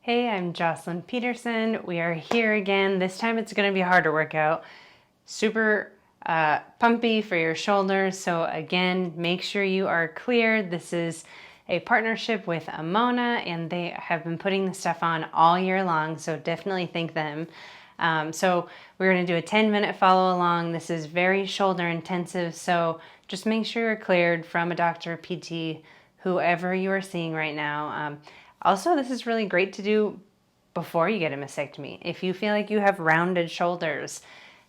Hey, I'm Jocelyn Peterson. We are here again. This time it's going to be a harder workout. Super pumpy for your shoulders. So again, make sure you are clear. This is a partnership with Amona, and they have been putting this stuff on all year long. So definitely thank them. So we're going to do a 10-minute follow along. This is very shoulder intensive. So just make sure you're cleared from a doctor, PT, whoever you are seeing right now. Also, this is really great to do before you get a mastectomy. If you feel like you have rounded shoulders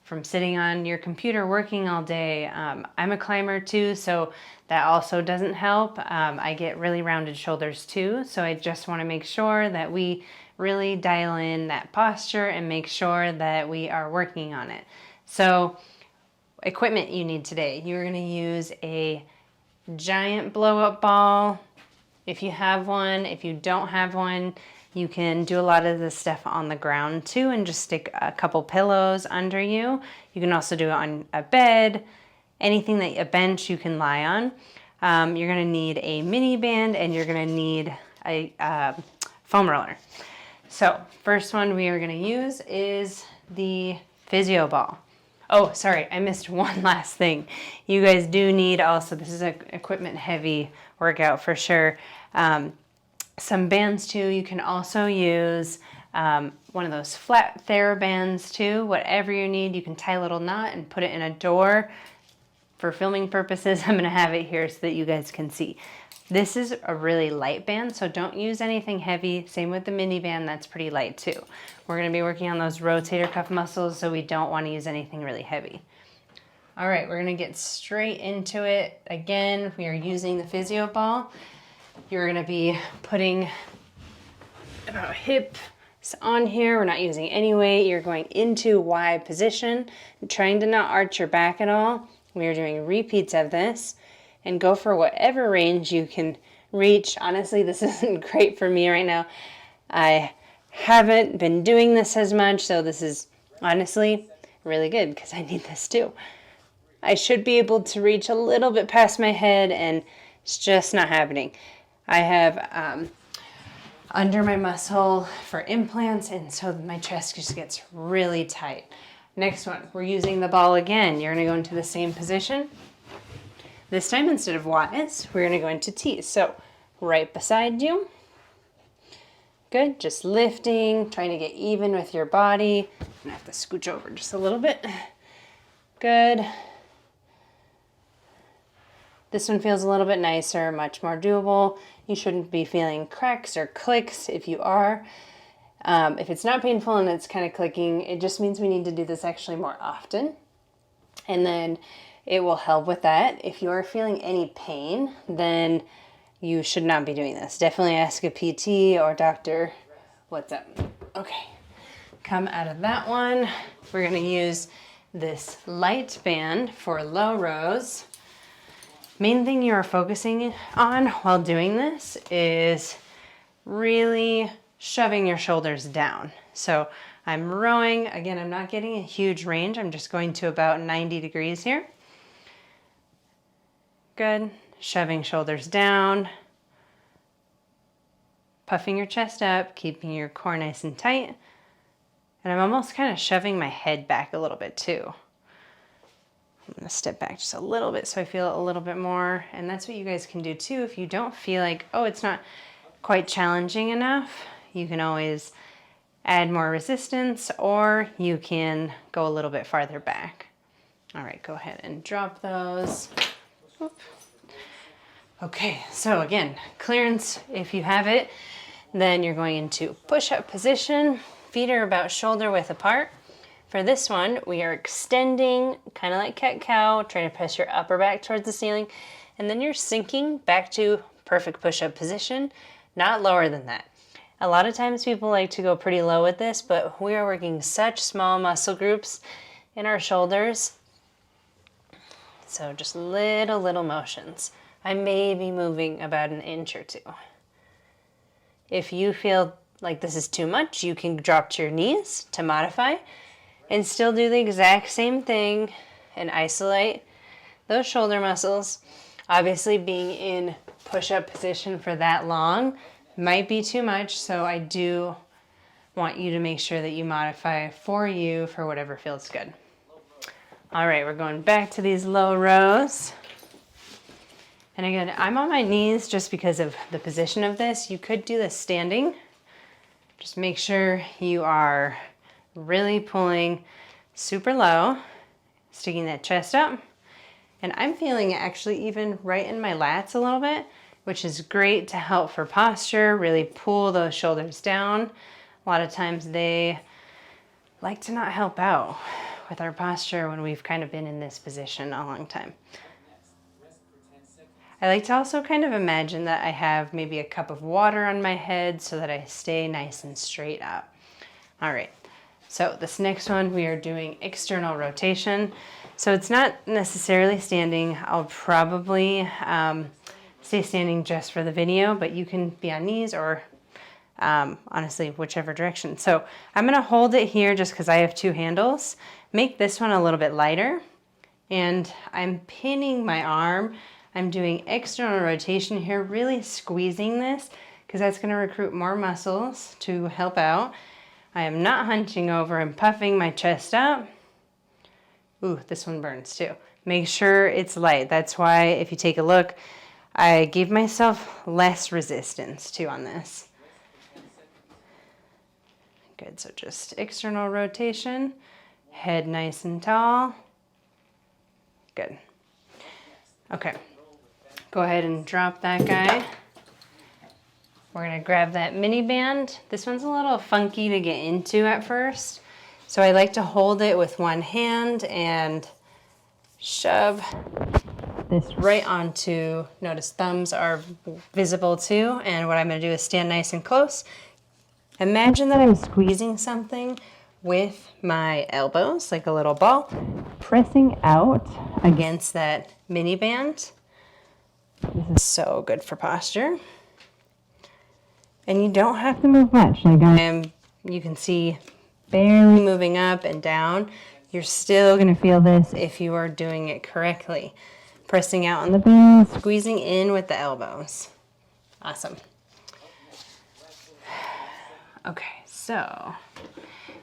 from sitting on your computer working all day, I'm a climber too, so that also doesn't help. I get really rounded shoulders too, so I just want to make sure that we really dial in that posture and make sure that we are working on it. So, equipment you need today. You're going to use a giant blow-up ball. If you have one, if you don't have one, you can do a lot of this stuff on the ground too and just stick a couple pillows under you. You can also do it on a bed, anything that a bench you can lie on. You're gonna need a mini band and you're gonna need a foam roller. So first one we are gonna use is the physio ball. Oh, sorry, I missed one last thing. You guys do need also, this is an equipment heavy workout for sure. Some bands too. You can also use one of those flat TheraBands too. Whatever you need, you can tie a little knot and put it in a door. For filming purposes, I'm gonna have it here so that you guys can see. This is a really light band, so don't use anything heavy. Same with the mini band, that's pretty light too. We're gonna be working on those rotator cuff muscles, so we don't wanna use anything really heavy. All right, we're gonna get straight into it. Again, we are using the physio ball. You're gonna be putting about hips on here. We're not using any weight. You're going into Y position, trying to not arch your back at all. We are doing repeats of this and go for whatever range you can reach. Honestly, this isn't great for me right now. I haven't been doing this as much, so this is honestly really good because I need this too. I should be able to reach a little bit past my head and it's just not happening. I have under my muscle for implants, and so my chest just gets really tight. Next one, we're using the ball again. You're gonna go into the same position. This time, instead of Ys, we're gonna go into Ts. So, right beside you. Good, just lifting, trying to get even with your body. I'm gonna have to scooch over just a little bit. Good. This one feels a little bit nicer, much more doable. You shouldn't be feeling cracks or clicks. If you are, if it's not painful and it's kind of clicking, it just means we need to do this actually more often. And then it will help with that. If you are feeling any pain, then you should not be doing this. Definitely ask a PT or doctor what's up. Okay, come out of that one. We're gonna use this light band for low rows. Main thing you are focusing on while doing this is really shoving your shoulders down. So I'm rowing. Again, I'm not getting a huge range. I'm just going to about 90 degrees here. Good. Shoving shoulders down. Puffing your chest up, keeping your core nice and tight. And I'm almost kind of shoving my head back a little bit too. I'm gonna step back just a little bit so I feel a little bit more. And that's what you guys can do too. If you don't feel like, oh, it's not quite challenging enough, you can always add more resistance or you can go a little bit farther back. All right, go ahead and drop those. Oop. Okay, so again, clearance, if you have it, then you're going into push-up position. Feet are about shoulder width apart. For this one, we are extending, kind of like cat-cow, trying to press your upper back towards the ceiling, and then you're sinking back to perfect push-up position, not lower than that. A lot of times people like to go pretty low with this, but we are working such small muscle groups in our shoulders, so just little motions. I may be moving about an inch or two. If you feel like this is too much, you can drop to your knees to modify and still do the exact same thing and isolate those shoulder muscles. Obviously, being in push-up position for that long might be too much, so I do want you to make sure that you modify for you for whatever feels good. All right, we're going back to these low rows. And again, I'm on my knees just because of the position of this. You could do this standing. Just make sure you are really pulling super low, sticking that chest up. And I'm feeling it actually even right in my lats a little bit, which is great to help for posture, really pull those shoulders down. A lot of times they like to not help out with our posture when we've kind of been in this position a long time. I like to also kind of imagine that I have maybe a cup of water on my head so that I stay nice and straight up. All right, so this next one, we are doing external rotation. So it's not necessarily standing. I'll probably stay standing just for the video, but you can be on knees or honestly, whichever direction. So I'm gonna hold it here just because I have two handles. Make this one a little bit lighter, and I'm pinning my arm. I'm doing external rotation here, really squeezing this because that's gonna recruit more muscles to help out. I am not hunching over and puffing my chest up. Ooh, this one burns too. Make sure it's light. That's why if you take a look, I gave myself less resistance too on this. Good, so just external rotation, head nice and tall. Good. Okay. Go ahead and drop that guy. We're gonna grab that mini band. This one's a little funky to get into at first. So I like to hold it with one hand and shove this right onto, notice thumbs are visible too. And what I'm gonna do is stand nice and close. Imagine that I'm squeezing something with my elbows, like a little ball, pressing out against that mini band. This is so good for posture. And you don't have to move much. Like you can see barely moving up and down. You're still gonna feel this if you are doing it correctly. Pressing out on the band, squeezing in with the elbows. Awesome. Okay, so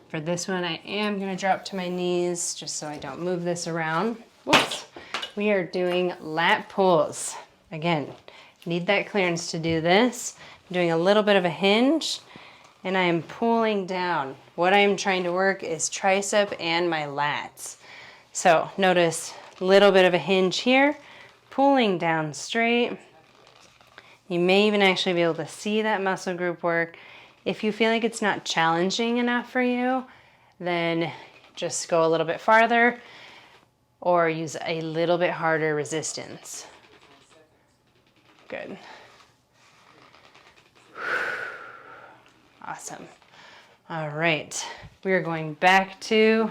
for this one, I am gonna drop to my knees just so I don't move this around. Whoops. We are doing lat pulls. Again, need that clearance to do this. I'm doing a little bit of a hinge and I am pulling down. What I am trying to work is tricep and my lats. So notice a little bit of a hinge here, pulling down straight. You may even actually be able to see that muscle group work. If you feel like it's not challenging enough for you, then just go a little bit farther or use a little bit harder resistance. Good. Awesome. All right, we are going back to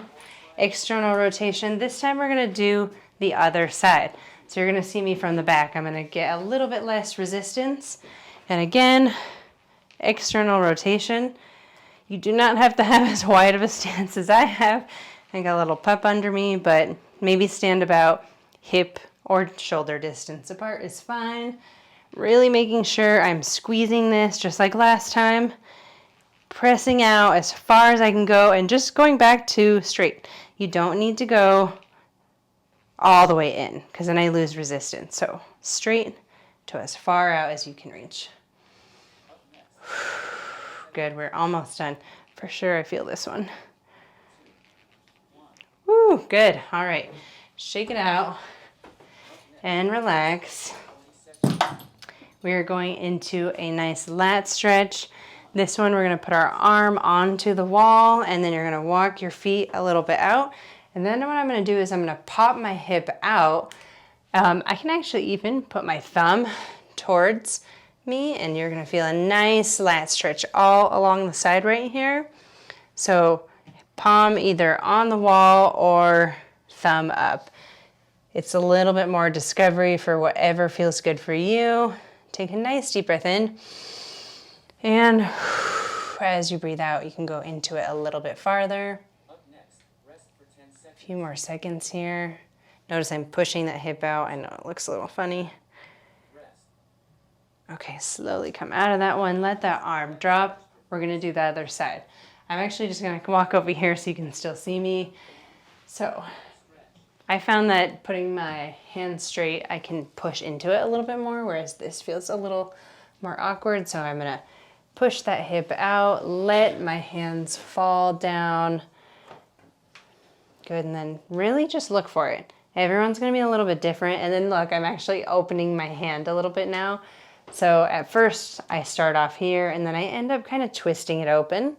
external rotation. This time we're gonna do the other side. So you're gonna see me from the back. I'm gonna get a little bit less resistance. And again, external rotation. You do not have to have as wide of a stance as I have. I got a little pup under me, but maybe stand about hip or shoulder distance apart is fine. Really making sure I'm squeezing this just like last time. Pressing out as far as I can go and just going back to straight. You don't need to go all the way in because then I lose resistance. So straight to as far out as you can reach. Good, we're almost done. For sure, I feel this one. Woo, good. All right, shake it out and relax. We are going into a nice lat stretch. This one, we're gonna put our arm onto the wall and then you're gonna walk your feet a little bit out. And then what I'm gonna do is I'm gonna pop my hip out. I can actually even put my thumb towards me and you're gonna feel a nice lat stretch all along the side right here. So palm either on the wall or thumb up. It's a little bit more discovery for whatever feels good for you. Take a nice deep breath in. And as you breathe out, you can go into it a little bit farther. A few more seconds here. Notice I'm pushing that hip out. I know it looks a little funny. Okay, slowly come out of that one. Let that arm drop. We're gonna do the other side. I'm actually just gonna walk over here so you can still see me. So I found that putting my hands straight, I can push into it a little bit more, whereas this feels a little more awkward. So I'm gonna push that hip out, let my hands fall down. Good, and then really just look for it. Everyone's gonna be a little bit different. And then look, I'm actually opening my hand a little bit now. So at first I start off here and then I end up kind of twisting it open.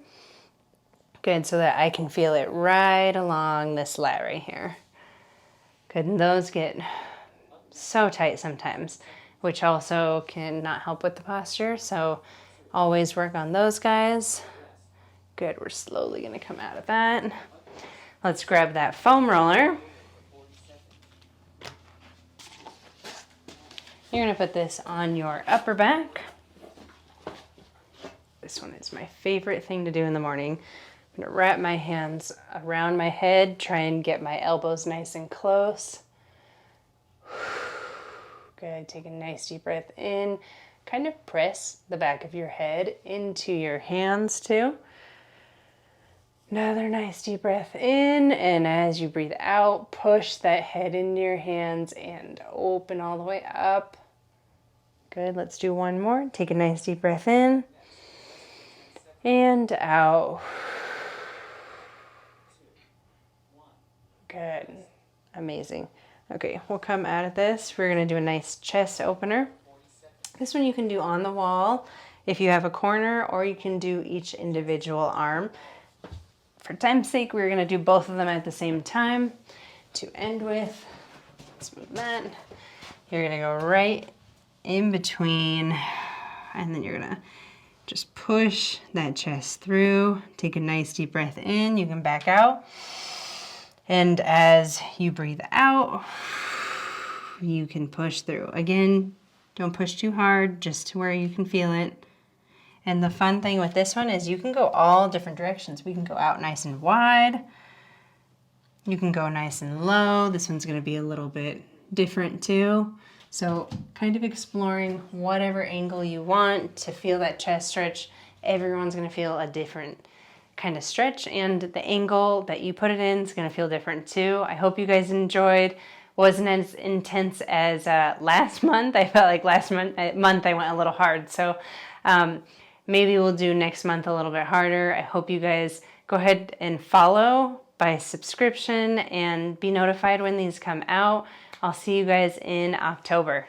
Good, so that I can feel it right along this lat right here. Good, and those get so tight sometimes, which also can not help with the posture. So always work on those guys. Good, we're slowly gonna come out of that. Let's grab that foam roller. You're gonna put this on your upper back. This one is my favorite thing to do in the morning. I'm gonna wrap my hands around my head, try and get my elbows nice and close. Good, take a nice deep breath in. Kind of press the back of your head into your hands too. Another nice deep breath in, and as you breathe out, push that head into your hands and open all the way up. Good, let's do one more. Take a nice deep breath in and out. Good, amazing. Okay, we'll come out of this. We're gonna do a nice chest opener. This one you can do on the wall if you have a corner, or you can do each individual arm. For time's sake, we're gonna do both of them at the same time to end with. Let's move that. You're gonna go right in between, and then you're gonna just push that chest through. Take a nice deep breath in. You can back out. And as you breathe out, you can push through. Again, don't push too hard, just to where you can feel it. And the fun thing with this one is you can go all different directions. We can go out nice and wide. You can go nice and low. This one's gonna be a little bit different too. So kind of exploring whatever angle you want to feel that chest stretch. Everyone's gonna feel a different kind of stretch, and the angle that you put it in is gonna feel different too. I hope you guys enjoyed. Wasn't as intense as last month. I felt like last month I went a little hard. So maybe we'll do next month a little bit harder. I hope you guys go ahead and follow by subscription and be notified when these come out. I'll see you guys in October.